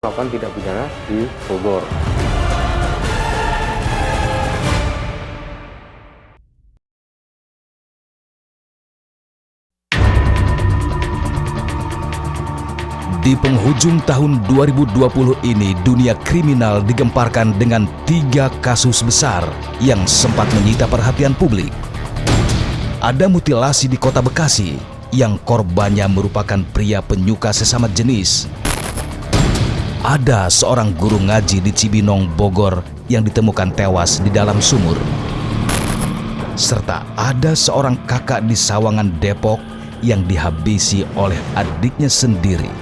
melakukan tindak pidana di Bogor. Di penghujung tahun 2020 ini, dunia kriminal digemparkan dengan 3 kasus besar yang sempat menyita perhatian publik. Ada mutilasi di Kota Bekasi yang korbannya merupakan pria penyuka sesama jenis. Ada seorang guru ngaji di Cibinong, Bogor yang ditemukan tewas di dalam sumur. Serta ada seorang kakak di Sawangan, Depok yang dihabisi oleh adiknya sendiri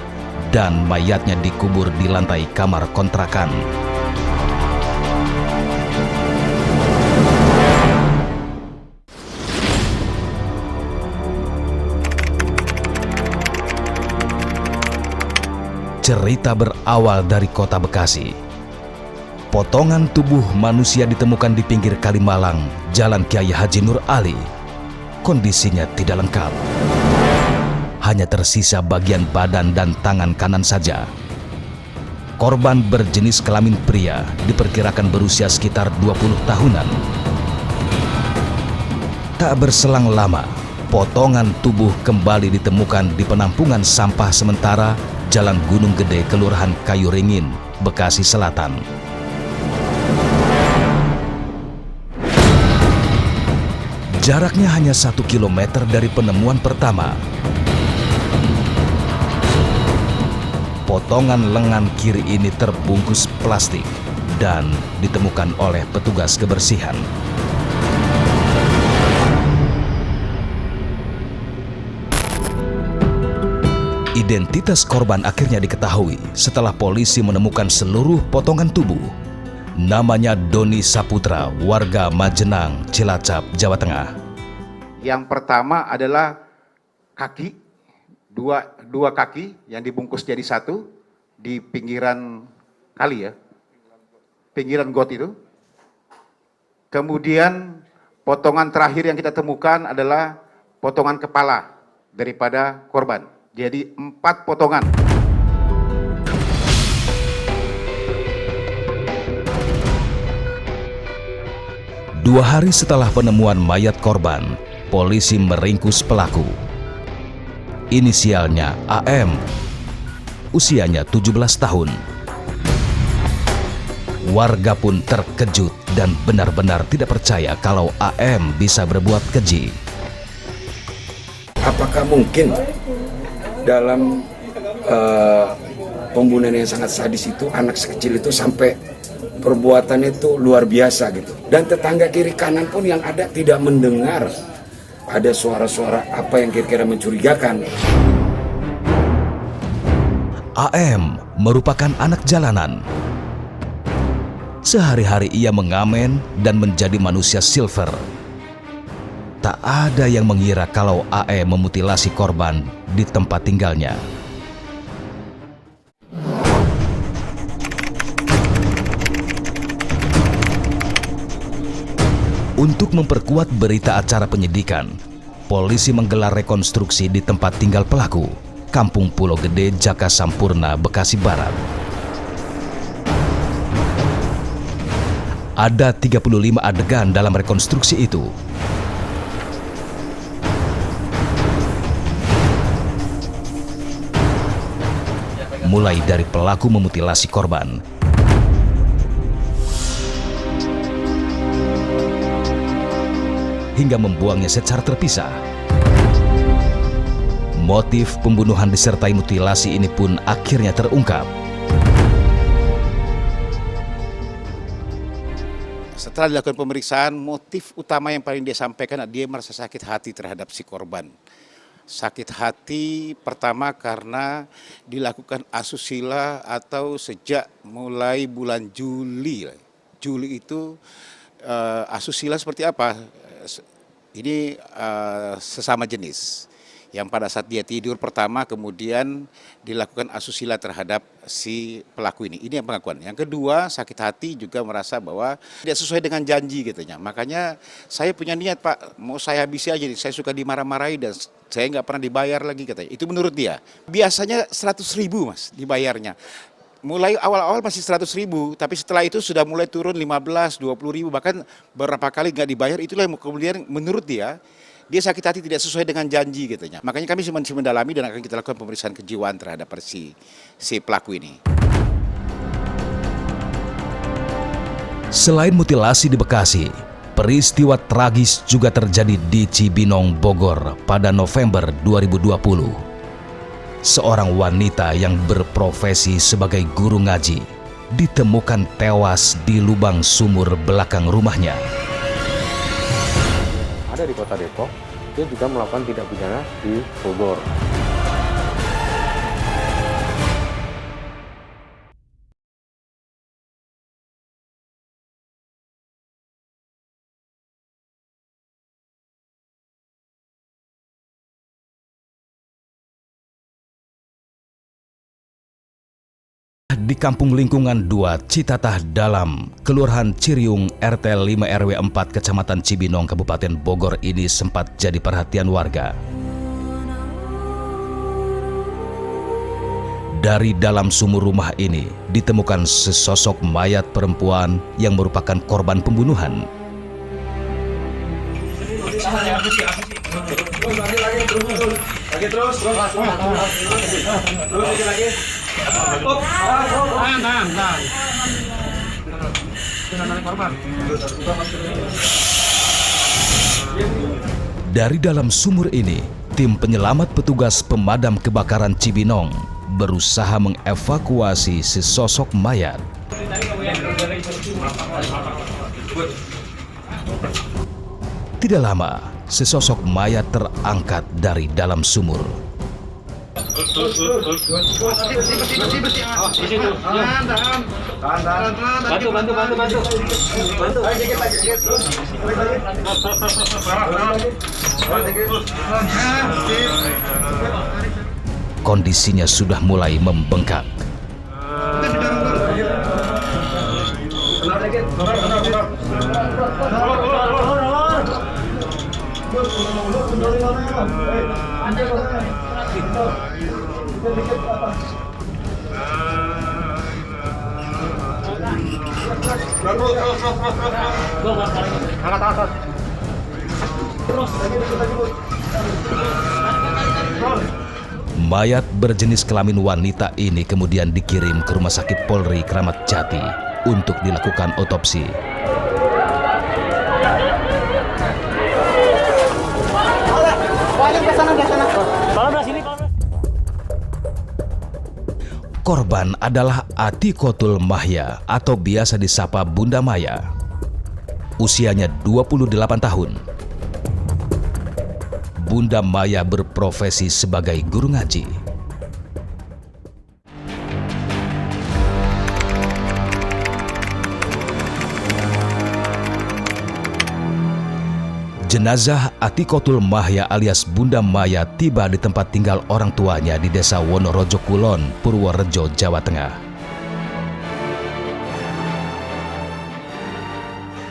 dan mayatnya dikubur di lantai kamar kontrakan. Cerita berawal dari Kota Bekasi. Potongan tubuh manusia ditemukan di pinggir Kalimalang, Jalan Kiai Haji Nur Ali. Kondisinya tidak lengkap. Hanya tersisa bagian badan dan tangan kanan saja. Korban berjenis kelamin pria, diperkirakan berusia sekitar 20 tahunan. Tak berselang lama, potongan tubuh kembali ditemukan di penampungan sampah sementara Jalan Gunung Gede, Kelurahan Kayuringin, Bekasi Selatan. Jaraknya hanya 1 kilometer dari penemuan pertama. Potongan lengan kiri ini terbungkus plastik dan ditemukan oleh petugas kebersihan. Identitas korban akhirnya diketahui setelah polisi menemukan seluruh potongan tubuh. Namanya Doni Saputra, warga Majenang, Cilacap, Jawa Tengah. Yang pertama adalah kaki, dua kaki yang dibungkus jadi satu di pinggiran kali ya, pinggiran got itu. Kemudian potongan terakhir yang kita temukan adalah potongan kepala daripada korban. Jadi 4 potongan. Dua hari setelah penemuan mayat korban, polisi meringkus pelaku. Inisialnya AM, usianya 17 tahun. Warga pun terkejut dan benar-benar tidak percaya kalau AM bisa berbuat keji. Apakah mungkin dalam pembunuhan yang sangat sadis itu anak sekecil itu sampai perbuatan itu luar biasa gitu, dan tetangga kiri kanan pun yang ada tidak mendengar ada suara-suara apa yang kira-kira mencurigakan. AM merupakan anak jalanan. Sehari-hari ia mengamen dan menjadi manusia silver. Tak ada yang mengira kalau AM memutilasi korban di tempat tinggalnya. Untuk memperkuat berita acara penyidikan, polisi menggelar rekonstruksi di tempat tinggal pelaku, Kampung Pulau Gede, Jaka Sampurna, Bekasi Barat. Ada 35 adegan dalam rekonstruksi itu. Mulai dari pelaku memutilasi korban, hingga membuangnya secara terpisah. Motif pembunuhan disertai mutilasi ini pun akhirnya terungkap. Setelah dilakukan pemeriksaan, motif utama yang paling dia sampaikan adalah dia merasa sakit hati terhadap si korban. Sakit hati pertama karena dilakukan asusila atau sejak mulai bulan Juli. Juli itu asusila seperti apa? Ini sesama jenis yang pada saat dia tidur pertama kemudian dilakukan asusila terhadap si pelaku ini. Ini yang pengakuan. Yang kedua, sakit hati juga merasa bahwa tidak sesuai dengan janji katanya. Makanya saya punya niat Pak, mau saya habisi aja nih. Saya suka dimarah-marahi dan saya nggak pernah dibayar lagi katanya. Itu menurut dia. Biasanya 100.000 Mas dibayarnya. Mulai awal-awal masih 100.000, tapi setelah itu sudah mulai turun 15, 20.000, bahkan beberapa kali nggak dibayar. Itulah yang kemudian menurut dia sakit hati tidak sesuai dengan janji katanya. Makanya kami masih mendalami dan akan kita lakukan pemeriksaan kejiwaan terhadap si pelaku ini. Selain mutilasi di Bekasi, peristiwa tragis juga terjadi di Cibinong, Bogor pada November 2020. Seorang wanita yang berprofesi sebagai guru ngaji ditemukan tewas di lubang sumur belakang rumahnya. Ada di Kota Depok, dia juga melakukan tindak pidana di Bogor. Di Kampung Lingkungan 2, Citatah Dalam, Kelurahan Ciriung, RT 5 RW 4, Kecamatan Cibinong, Kabupaten Bogor ini sempat jadi perhatian warga. Dari dalam sumur rumah ini ditemukan sesosok mayat perempuan yang merupakan korban pembunuhan. Dari dalam sumur ini, tim penyelamat petugas pemadam kebakaran Cibinong berusaha mengevakuasi sesosok mayat. Tidak lama, sesosok mayat terangkat dari dalam sumur. Kondisinya sudah mulai membengkak. Mayat berjenis kelamin wanita ini kemudian dikirim ke Rumah Sakit Polri Kramat Jati untuk dilakukan otopsi. Korban adalah Atikotul Mahya atau biasa disapa Bunda Maya. Usianya 28 tahun. Bunda Maya berprofesi sebagai guru ngaji. Jenazah Atikotul Mahya alias Bunda Maya tiba di tempat tinggal orang tuanya di Desa Wonorejo Kulon, Purworejo, Jawa Tengah.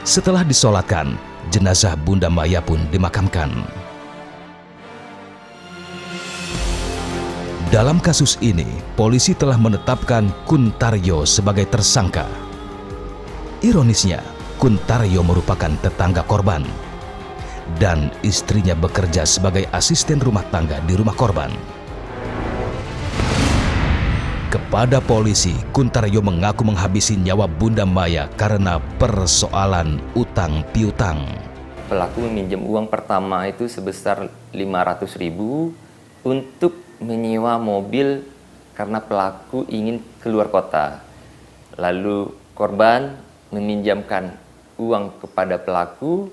Setelah disolatkan, jenazah Bunda Maya pun dimakamkan. Dalam kasus ini, polisi telah menetapkan Kuntaryo sebagai tersangka. Ironisnya, Kuntaryo merupakan tetangga korban dan istrinya bekerja sebagai asisten rumah tangga di rumah korban. Kepada polisi, Kuntaryo mengaku menghabisi nyawa Bunda Maya karena persoalan utang piutang. Pelaku meminjam uang pertama itu sebesar 500.000 untuk menyewa mobil karena pelaku ingin keluar kota. Lalu korban meminjamkan uang kepada pelaku.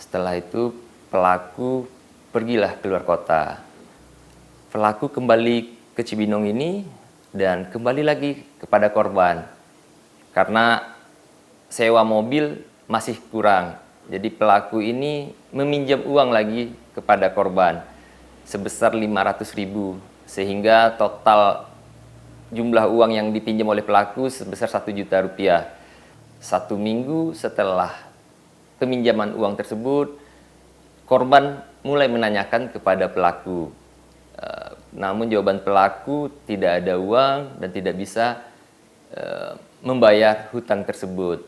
Setelah itu pelaku pergilah keluar kota. Pelaku kembali ke Cibinong ini dan kembali lagi kepada korban. Karena sewa mobil masih kurang. Jadi pelaku ini meminjam uang lagi kepada korban sebesar 500.000 sehingga total jumlah uang yang dipinjam oleh pelaku sebesar 1 juta rupiah. 1 minggu setelah peminjaman uang tersebut, korban mulai menanyakan kepada pelaku. Namun jawaban pelaku tidak ada uang dan tidak bisa membayar hutang tersebut.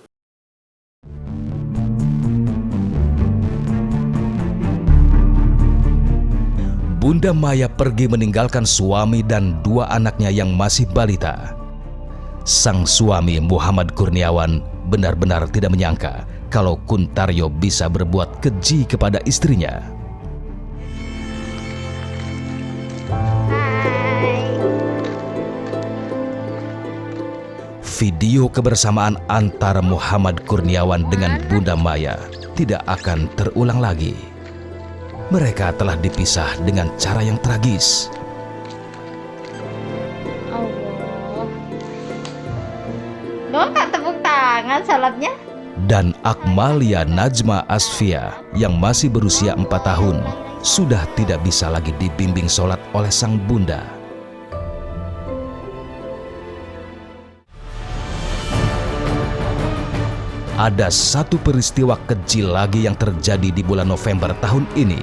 Bunda Maya pergi meninggalkan suami dan 2 anaknya yang masih balita. Sang suami Muhammad Kurniawan benar-benar tidak menyangka kalau Kuntaryo bisa berbuat keji kepada istrinya. Video kebersamaan antara Muhammad Kurniawan dengan Bunda Maya tidak akan terulang lagi. Mereka telah dipisah dengan cara yang tragis. Allah. Doang tak tepuk tangan salatnya. Dan Akmalia Najma Asfia yang masih berusia 4 tahun sudah tidak bisa lagi dibimbing sholat oleh sang bunda. Ada satu peristiwa keji lagi yang terjadi di bulan November tahun ini,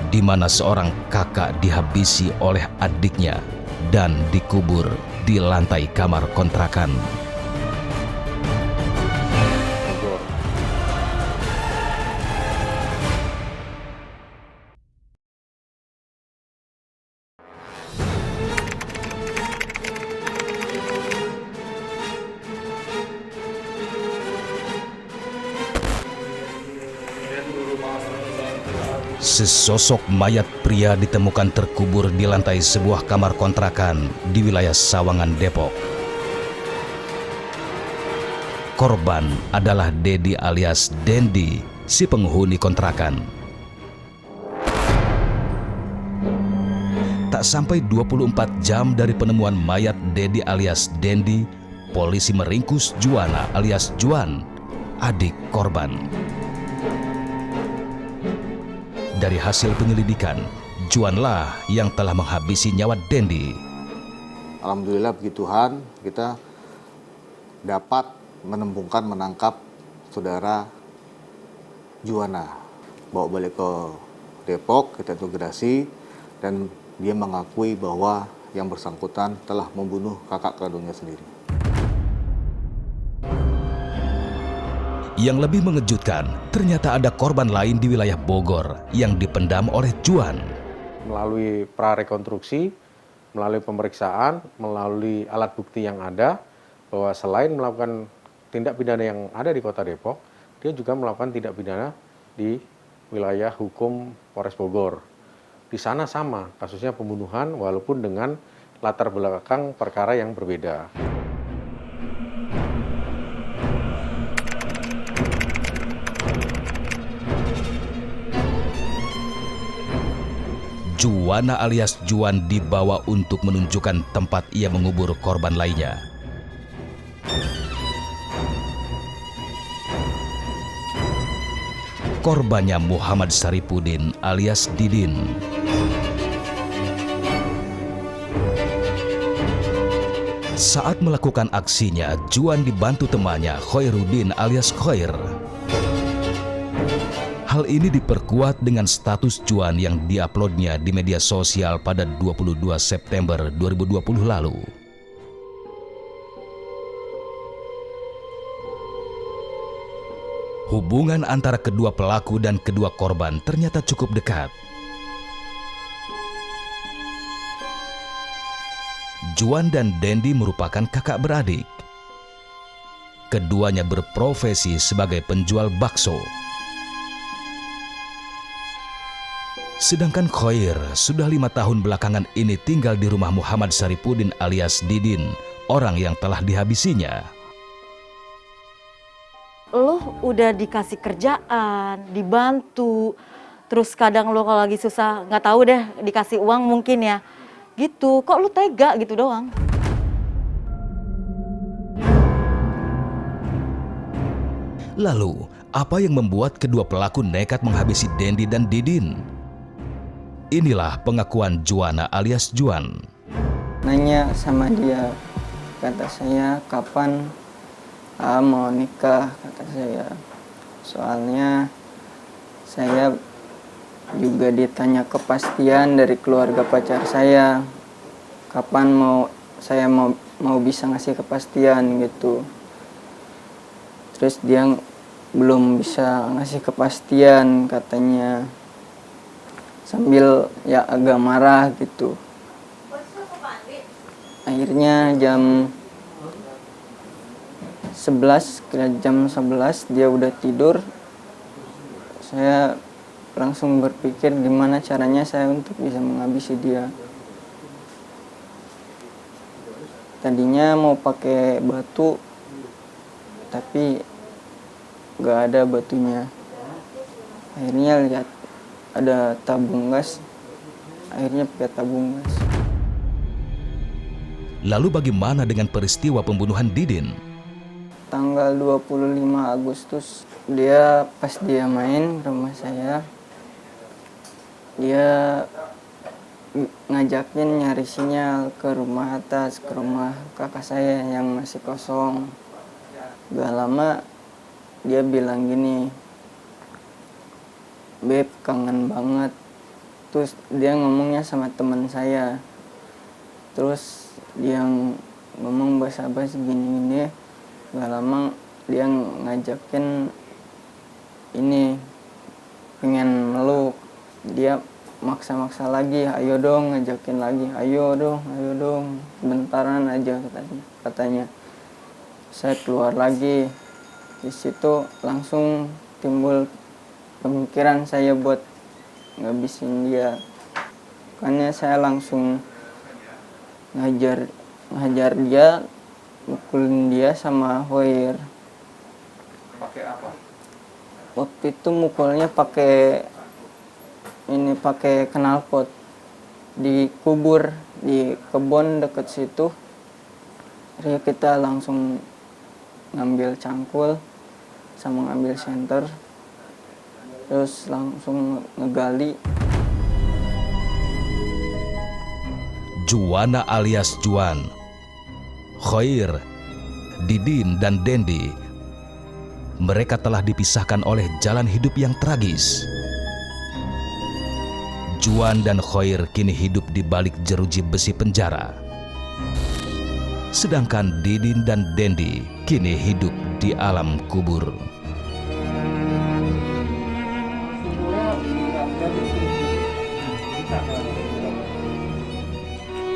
di mana seorang kakak dihabisi oleh adiknya dan dikubur di lantai kamar kontrakan. Sesosok mayat pria ditemukan terkubur di lantai sebuah kamar kontrakan di wilayah Sawangan, Depok. Korban adalah Dedi alias Dendi, si penghuni kontrakan. Tak sampai 24 jam dari penemuan mayat Dedi alias Dendi, polisi meringkus Juana alias Juan, adik korban. Dari hasil penyelidikan, Juanlah yang telah menghabisi nyawa Dendi. Alhamdulillah puji Tuhan, kita dapat menangkap saudara Juana. Bawa balik ke Depok, kita interogasi, dan dia mengakui bahwa yang bersangkutan telah membunuh kakak kandungnya sendiri. Yang lebih mengejutkan, ternyata ada korban lain di wilayah Bogor yang dipendam oleh Juan. Melalui prarekonstruksi, melalui pemeriksaan, melalui alat bukti yang ada, bahwa selain melakukan tindak pidana yang ada di Kota Depok, dia juga melakukan tindak pidana di wilayah hukum Polres Bogor. Di sana sama, kasusnya pembunuhan walaupun dengan latar belakang perkara yang berbeda. Juana alias Juan dibawa untuk menunjukkan tempat ia mengubur korban lainnya. Korbannya Muhammad Saripudin alias Didin. Saat melakukan aksinya, Juan dibantu temannya Khoirudin alias Khoir. Hal ini diperkuat dengan status Juan yang diuploadnya di media sosial pada 22 September 2020 lalu. Hubungan antara kedua pelaku dan kedua korban ternyata cukup dekat. Juan dan Dendi merupakan kakak beradik. Keduanya berprofesi sebagai penjual bakso. Sedangkan Khoir sudah 5 tahun belakangan ini tinggal di rumah Muhammad Saripudin alias Didin, orang yang telah dihabisinya. Lo udah dikasih kerjaan, dibantu, terus kadang lo kalau lagi susah nggak tahu deh dikasih uang mungkin ya, gitu. Kok lo tega gitu doang? Lalu, apa yang membuat kedua pelaku nekat menghabisi Dendi dan Didin? Inilah pengakuan Juana alias Juan. Nanya sama dia, kata saya kapan mau nikah, kata saya. Soalnya saya juga ditanya kepastian dari keluarga pacar saya, kapan saya mau mau bisa ngasih kepastian gitu. Terus dia belum bisa ngasih kepastian katanya, sambil ya agak marah gitu. Akhirnya jam 11, kira jam 11 dia udah tidur. Saya langsung berpikir gimana caranya saya untuk bisa menghabisi dia. Tadinya mau pakai batu, tapi gak ada batunya. Akhirnya lihat ada tabung gas, akhirnya pakai tabung gas. Lalu bagaimana dengan peristiwa pembunuhan Didin? Tanggal 25 Agustus, dia pas dia main ke rumah saya, dia ngajakin nyari sinyal ke rumah atas, ke rumah kakak saya yang masih kosong. Gak lama dia bilang gini, "Beb, kangen banget." Terus dia ngomongnya sama teman saya. Terus dia ngomong basa-basi gini-gini. Gak lama dia ngajakin ini, pengen meluk. Dia maksa-maksa lagi, "Ayo dong," ngajakin lagi, ayo dong, bentaran aja katanya. Saya keluar lagi. Di situ langsung timbul pemikiran saya buat ngabisin dia. Makanya saya langsung ngajar dia, mukulin dia sama Hoir. Pakai apa? Waktu itu mukulnya pakai knalpot, dikubur di kebun dekat situ. Jadi kita langsung ngambil cangkul sama ngambil senter, terus langsung ngegali. Juwana alias Juan, Khoir, Didin, dan Dendi, mereka telah dipisahkan oleh jalan hidup yang tragis. Juan dan Khoir kini hidup di balik jeruji besi penjara. Sedangkan Didin dan Dendi kini hidup di alam kubur.